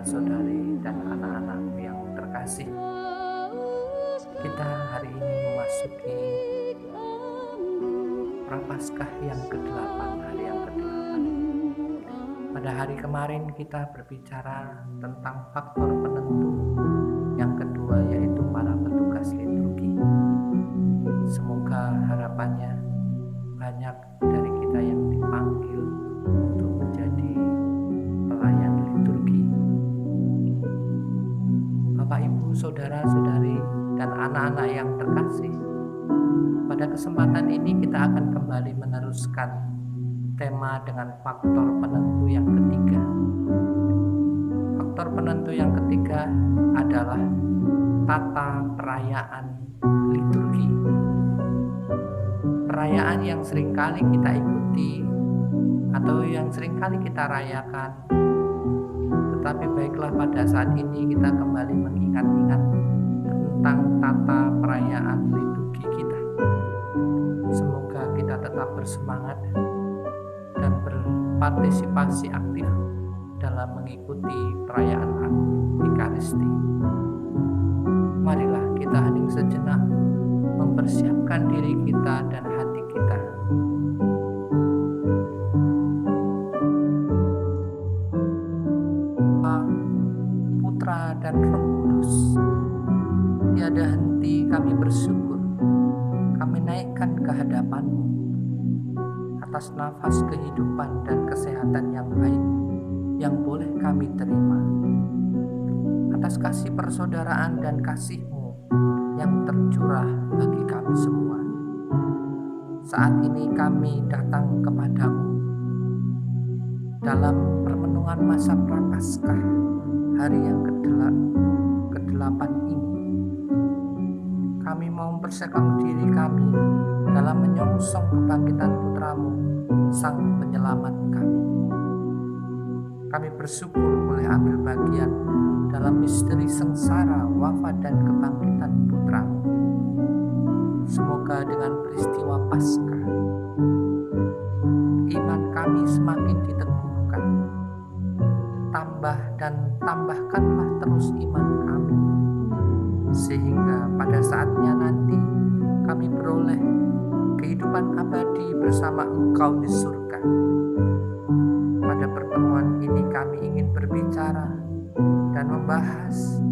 saudara-saudari dan anak-anak yang terkasih, kita hari ini memasuki Prapaskah yang ke-8, hari yang ke-8. Pada hari kemarin kita berbicara tentang faktor penentu yang kedua, yaitu para petugas liturgi. Semoga harapannya banyak dari kita yang dipanggil untuk menjadi pelayan liturgi. Bapak, Ibu, saudara-saudari, dan anak-anak yang terkasih, pada kesempatan ini kita akan kembali meneruskan tema dengan faktor penentu yang ketiga. Faktor penentu yang ketiga adalah tata perayaan liturgi. Perayaan yang seringkali kita ikuti atau yang seringkali kita rayakan, tetapi baiklah pada saat ini kita kembali mengingat-ingat tentang tata perayaan liturgi kita. Semoga kita tetap bersemangat dan berpartisipasi aktif dalam mengikuti perayaan Ekaristi. Marilah kita hening sejenak, mempersiapkan diri kita dan hati kita. Putra dan Roh Kudus, tiada henti kami bersyukur, kami naikkan ke hadapan-Mu atas nafas kehidupan dan kesehatan yang baik yang boleh kami terima, atas kasih persaudaraan dan kasih-Mu yang tercurah bagi kami semua. Saat ini kami datang kepadamu dalam permenungan masa Prapaskah, hari yang ke-8 ini. Kami mau mempersiapkan diri kami dalam menyongsong kebangkitan Putra-Mu, Sang Penyelamat kami. Kami bersyukur boleh ambil bagian dalam misteri sengsara, wafat dan kebangkitan Putra-Mu. Semoga dengan peristiwa Paskah, iman kami semakin diteguhkan. Tambahkanlah terus iman kami, sehingga pada saatnya nanti kami beroleh kehidupan abadi bersama Engkau di surga. Pada pertemuan ini kami ingin berbicara dan membahas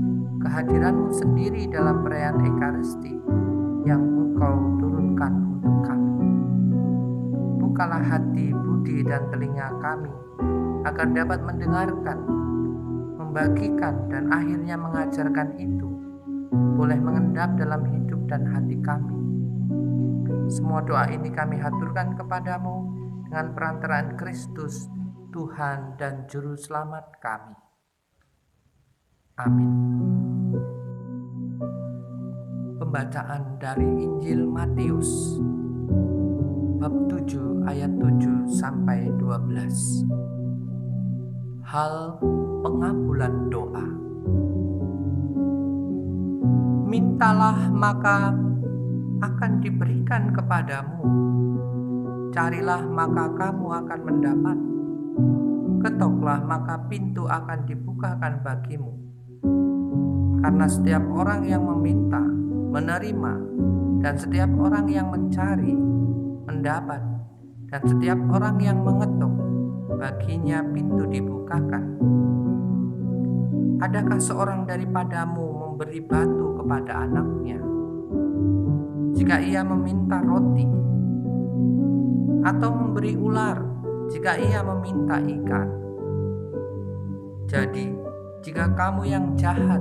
kehadiran-Mu sendiri dalam perayaan Ekaristi yang Engkau turunkan untuk kami. Bukalah hati, budi, dan telinga kami agar dapat mendengarkan, membagikan, dan akhirnya mengajarkan itu boleh mengendap dalam hidup dan hati kami. Semua doa ini kami haturkan kepadamu dengan perantaraan Kristus, Tuhan dan Juru Selamat kami. Amin. Pembacaan dari Injil Matius bab 7 ayat 7 sampai 12. Hal pengabulan doa. Mintalah maka akan diberikan kepadamu. Carilah maka kamu akan mendapat. Ketoklah maka pintu akan dibukakan bagimu. Karena setiap orang yang meminta, menerima, dan setiap orang yang mencari, mendapat, dan setiap orang yang mengetuk, baginya pintu dibukakan. Adakah seorang daripadamu memberi batu kepada anaknya jika ia meminta roti, atau memberi ular jika ia meminta ikan? Jadi, jika kamu yang jahat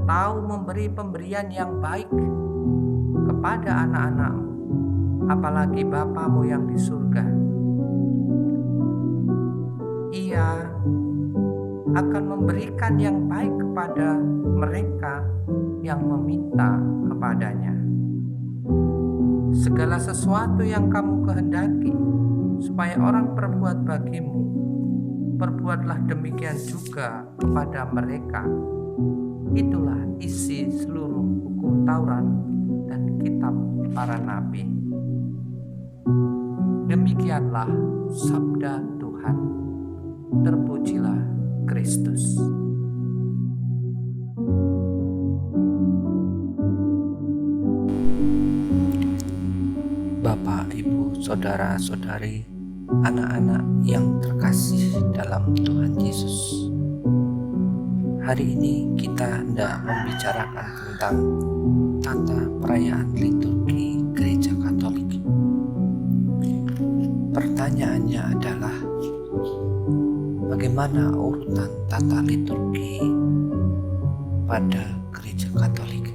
tahu memberi pemberian yang baik kepada anak-anakmu, apalagi Bapamu yang di surga, Ia akan memberikan yang baik kepada mereka yang meminta kepadanya. Segala sesuatu yang kamu kehendaki supaya orang perbuat bagimu, perbuatlah demikian juga kepada mereka. Itulah isi seluruh hukum Taurat dan kitab para nabi. Demikianlah sabda Tuhan. Terpujilah Kristus. Bapak, Ibu, Saudara-saudari, anak-anak yang terkasih dalam Tuhan Yesus. Hari ini kita hendak membicarakan tentang tata perayaan liturgi Gereja Katolik. Pertanyaannya adalah, bagaimana urutan tata liturgi pada Gereja Katolik?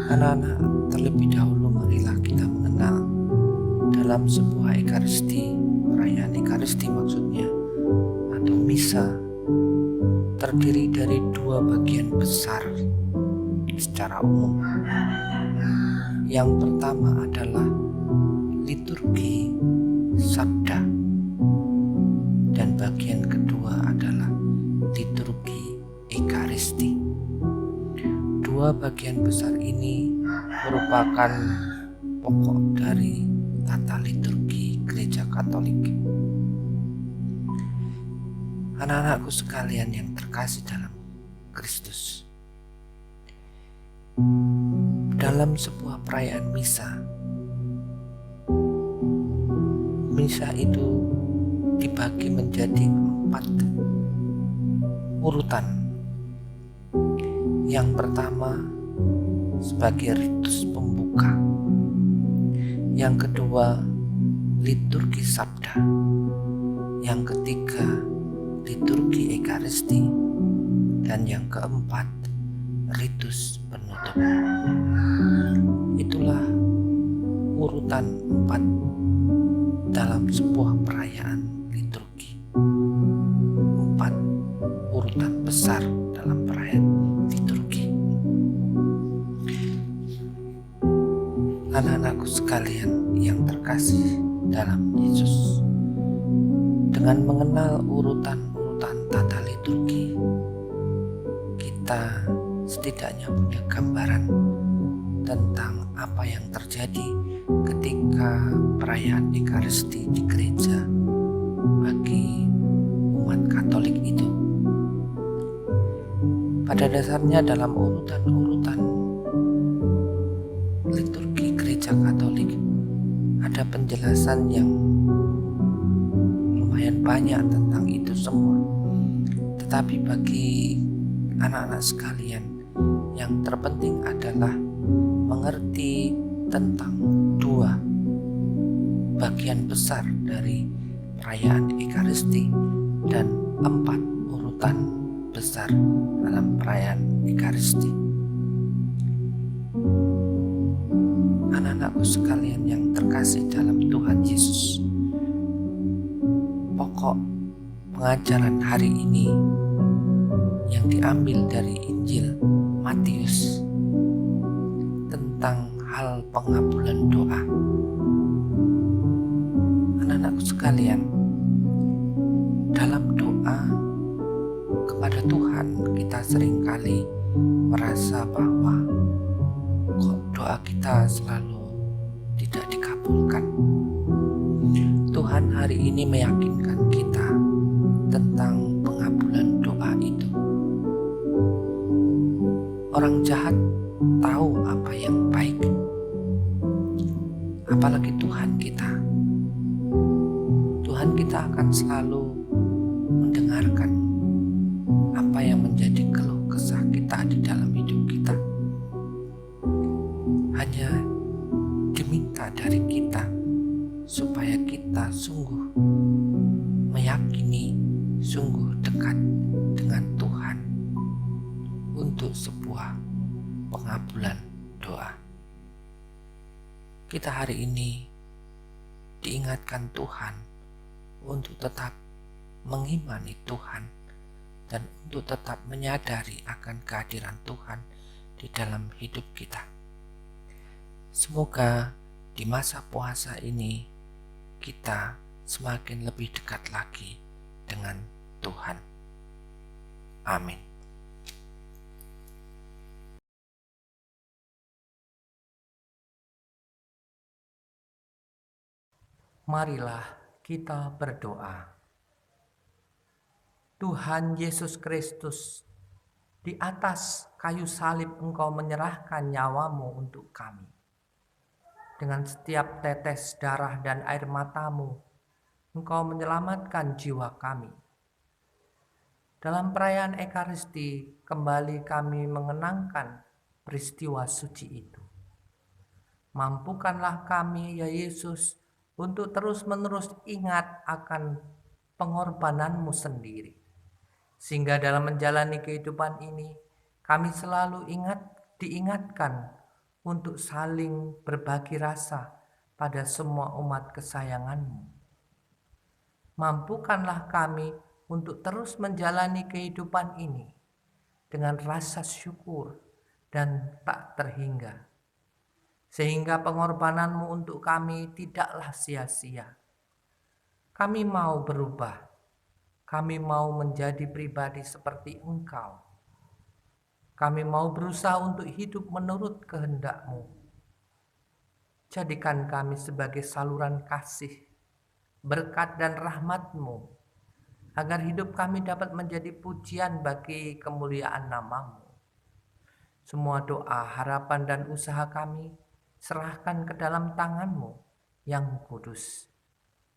Anak-anak, terlebih dahulu marilah kita mengenal dalam sebuah ekaristi, perayaan ekaristi maksudnya, atau misa, terdiri dari dua bagian besar secara umum. Yang pertama adalah liturgi sabda, dan bagian kedua adalah liturgi ekaristi. Dua bagian besar ini merupakan pokok dari tata liturgi Gereja Katolik. Anak-anakku sekalian yang terkasih dalam Kristus, dalam sebuah perayaan misa itu dibagi menjadi 4 urutan. Yang pertama sebagai ritus pembuka, yang kedua liturgi sabda, yang ketiga liturgi ekaristi, dan yang keempat ritus penutup. Itulah urutan 4 dalam sebuah perayaan liturgi. 4 urutan besar dalam perayaan liturgi. Anak-anakku sekalian yang terkasih dalam Yesus, dengan mengenal urutan-urutan tata liturgi, kita setidaknya punya gambaran tentang apa yang terjadi ketika perayaan ekaristi di gereja bagi umat Katolik itu. Pada dasarnya dalam urutan-urutan liturgi Gereja Katolik ada penjelasan yang lumayan banyak tentang itu semua. Tetapi bagi anak-anak sekalian, yang terpenting adalah mengerti tentang 2 bagian besar dari perayaan ekaristi dan 4 urutan besar dalam perayaan ekaristi. Anak-anakku sekalian yang terkasih dalam Tuhan Yesus, pokok pengajaran hari ini yang diambil dari Injil Matius tentang hal pengabulan doa. Anak-anakku sekalian, dalam doa kepada Tuhan kita seringkali merasa bahwa kok doa kita selalu tidak dikabulkan. Tuhan hari ini meyakinkan kita tentang pengabulan doa itu. Orang jahat tahu apa yang baik, apalagi Tuhan kita. Tuhan kita akan selalu mendengarkan apa yang menjadi keluh kesah kita di dalam hidup kita. Hanya diminta dari kita supaya kita sungguh meyakini, sungguh dekat dengan Tuhan untuk sebuah pengabulan doa. Kita hari ini diingatkan Tuhan untuk tetap mengimani Tuhan dan untuk tetap menyadari akan kehadiran Tuhan di dalam hidup kita. Semoga di masa puasa ini kita semakin lebih dekat lagi dengan Tuhan. Amin. Marilah kita berdoa. Tuhan Yesus Kristus, di atas kayu salib Engkau menyerahkan nyawamu untuk kami. Dengan setiap tetes darah dan air matamu, Engkau menyelamatkan jiwa kami. Dalam perayaan Ekaristi, kembali kami mengenangkan peristiwa suci itu. Mampukanlah kami, ya Yesus, untuk terus-menerus ingat akan pengorbananmu sendiri. Sehingga dalam menjalani kehidupan ini, kami selalu diingatkan untuk saling berbagi rasa pada semua umat kesayanganmu. Mampukanlah kami untuk terus menjalani kehidupan ini dengan rasa syukur dan tak terhingga. Sehingga pengorbananmu untuk kami tidaklah sia-sia. Kami mau berubah. Kami mau menjadi pribadi seperti Engkau. Kami mau berusaha untuk hidup menurut kehendak-Mu. Jadikan kami sebagai saluran kasih, berkat dan rahmat-Mu, agar hidup kami dapat menjadi pujian bagi kemuliaan nama-Mu. Semua doa, harapan, dan usaha kami serahkan ke dalam tangan-Mu yang kudus.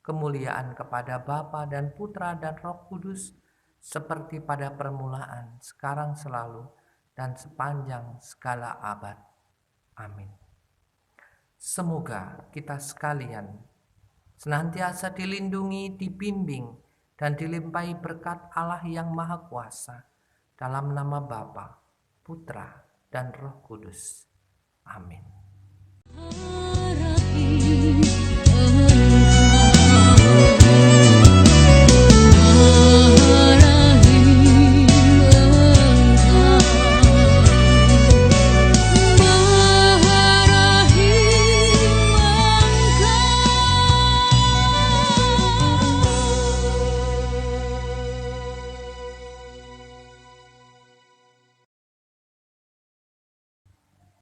Kemuliaan kepada Bapa dan Putra dan Roh Kudus, seperti pada permulaan, sekarang, selalu, dan sepanjang segala abad. Amin. Semoga kita sekalian senantiasa dilindungi, dibimbing, dan dilimpahi berkat Allah yang Maha Kuasa, dalam nama Bapa, Putra, dan Roh Kudus. Amin.